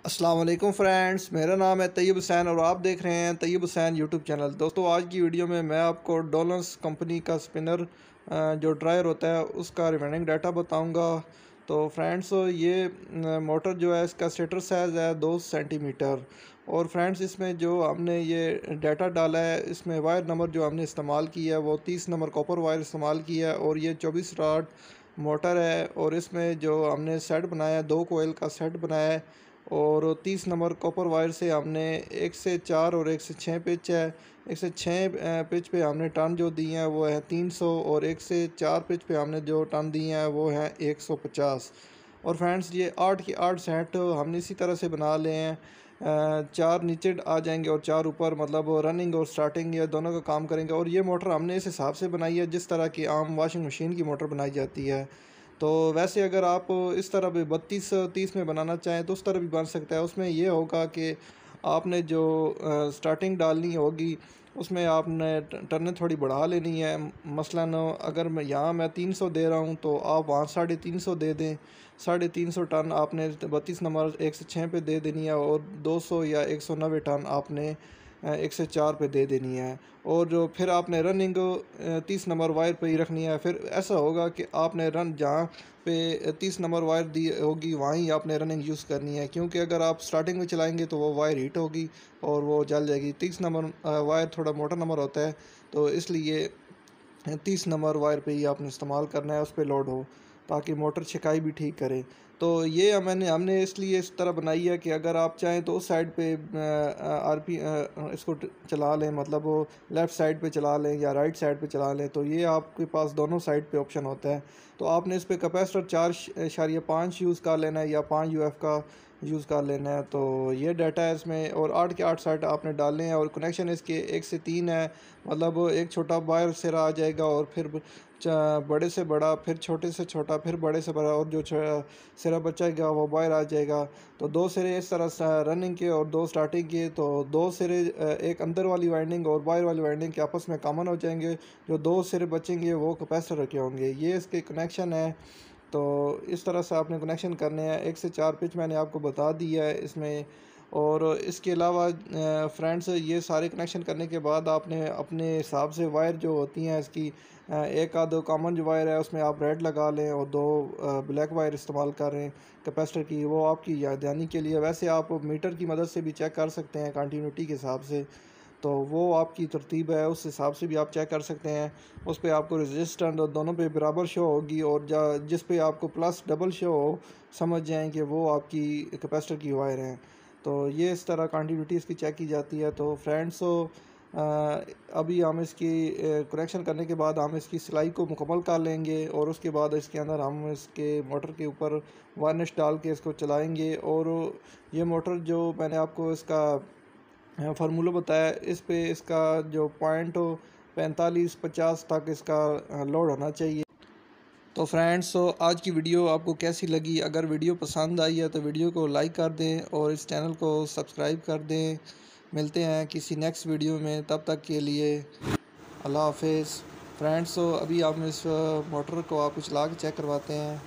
अस्सलाम वालेकुम फ्रेंड्स, मेरा नाम है तैयब हुसैन और आप देख रहे हैं तैयब हुसैन यूट्यूब चैनल। दोस्तों, आज की वीडियो में मैं आपको डोलन्स कंपनी का स्पिनर जो ड्रायर होता है उसका रिमेनिंग डाटा बताऊंगा। तो फ्रेंड्स, ये मोटर जो है इसका स्टेटर साइज़ है 2 सेंटीमीटर। और फ्रेंड्स, इसमें जो हमने ये डाटा डाला है, इसमें वायर नंबर जो हमने इस्तेमाल किया है वो 30 नंबर कॉपर वायर इस्तेमाल किया है और ये 24 रॉड मोटर है। और इसमें जो हमने सेट बनाया है, 2 कोयल का सेट बनाया है और 30 नंबर कॉपर वायर से हमने 1 से 4 और 1 से 6 पिच है। 1 से 6 पिच पे हमने टर्न जो दिए हैं वो है 300 और 1 से 4 पिच पे हमने जो टर्न दिए हैं वो है 150। और फ्रेंड्स, ये 8 की 8 सेट हमने इसी तरह से बना लिए हैं। 4 नीचे आ जाएंगे और 4 ऊपर, मतलब रनिंग और स्टार्टिंग ये दोनों का काम करेंगे। और ये मोटर हमने इस हिसाब से बनाई है जिस तरह की आम वॉशिंग मशीन की मोटर बनाई जाती है। तो वैसे अगर आप इस तरह भी 32-30 में बनाना चाहें तो उस तरह भी बन सकता है। उसमें ये होगा कि आपने जो स्टार्टिंग डालनी होगी उसमें आपने टर्नें थोड़ी बढ़ा लेनी है। मसलन अगर मैं 300 दे रहा हूँ तो आप वहाँ 350 दे दें। 350 टन आपने 32 नंबर 1 से 6 पे दे देनी है और 200 या 190 टन आपने 1 से 4 पे दे देनी है। और जो फिर आपने रनिंग 30 नंबर वायर पे ही रखनी है। फिर ऐसा होगा कि आपने रन जहाँ पे 30 नंबर वायर दी होगी वहीं ही आपने रनिंग यूज़ करनी है, क्योंकि अगर आप स्टार्टिंग में चलाएंगे तो वो वायर हीट होगी और वो जल जाएगी। 30 नंबर वायर थोड़ा मोटा नंबर होता है, तो इसलिए 30 नंबर वायर पे ही आपने इस्तेमाल करना है, उस पे लोड हो, ताकि मोटर छिकाई भी ठीक करे। तो ये हमने इसलिए इस तरह बनाई है कि अगर आप चाहें तो उस साइड पे इसको चला लें, मतलब वो लेफ़्ट साइड पे चला लें या राइट साइड पे चला लें, तो ये आपके पास दोनों साइड पे ऑप्शन होता है। तो आपने इस पे कैपेसिटर 4.5 यूज़ कर लेना है या 5 यूएफ का यूज़ कर लेना है। तो ये डाटा है इसमें, और 8 के 8 सेट आपने डालने हैं। और कनेक्शन इसके 1 से 3 है, मतलब एक छोटा वायर सिरा आ जाएगा और फिर बड़े से बड़ा, फिर छोटे से छोटा, फिर बड़े से बड़ा, और जो सिरा बचेगा वो वायर आ जाएगा। तो 2 सिरे इस तरह से रनिंग के और 2 स्टार्टिंग के। तो 2 सिरे एक अंदर वाली वाइंडिंग और बाहर वाली वाइंडिंग के आपस में कॉमन हो जाएंगे। जो 2 सिरे बचेंगे वो कैपेसिटर के होंगे। ये इसके कनेक्शन है। तो इस तरह से आपने कनेक्शन करने हैं। 1 से 4 पिच मैंने आपको बता दिया है इसमें। और इसके अलावा फ्रेंड्स, ये सारे कनेक्शन करने के बाद आपने अपने हिसाब से वायर जो होती हैं इसकी, एक आध कॉमन जो वायर है उसमें आप रेड लगा लें और 2 ब्लैक वायर इस्तेमाल करें कैपेसिटर की, वो आपकी याददानी के लिए। वैसे आप मीटर की मदद से भी चेक कर सकते हैं कंटिन्यूटी के हिसाब से, तो वो आपकी तरतीब है, उस हिसाब से भी आप चेक कर सकते हैं। उस पे आपको रेजिस्टेंस और दोनों पे बराबर शो होगी, और जिस पे आपको प्लस डबल शो हो, समझ जाएं कि वो आपकी कैपेसिटर की वायर हैं। तो ये इस तरह कंटिन्यूटी इसकी चेक की जाती है। तो फ्रेंड्स, अभी हम इसकी कनेक्शन करने के बाद हम इसकी सिलाई को मुकम्मल कर लेंगे और उसके बाद इसके अंदर हम इसके मोटर के ऊपर वार्निश डाल के इसको चलाएँगे। और ये मोटर जो मैंने आपको इसका फार्मूला बताया, इस पे इसका जो पॉइंट हो 45-50 तक इसका लोड होना चाहिए। तो फ्रेंड्स, आज की वीडियो आपको कैसी लगी? अगर वीडियो पसंद आई है तो वीडियो को लाइक कर दें और इस चैनल को सब्सक्राइब कर दें। मिलते हैं किसी नेक्स्ट वीडियो में, तब तक के लिए अल्लाह हाफिज़। फ्रेंड्स, अभी हम इस मोटर को आपको चला के चेक करवाते हैं।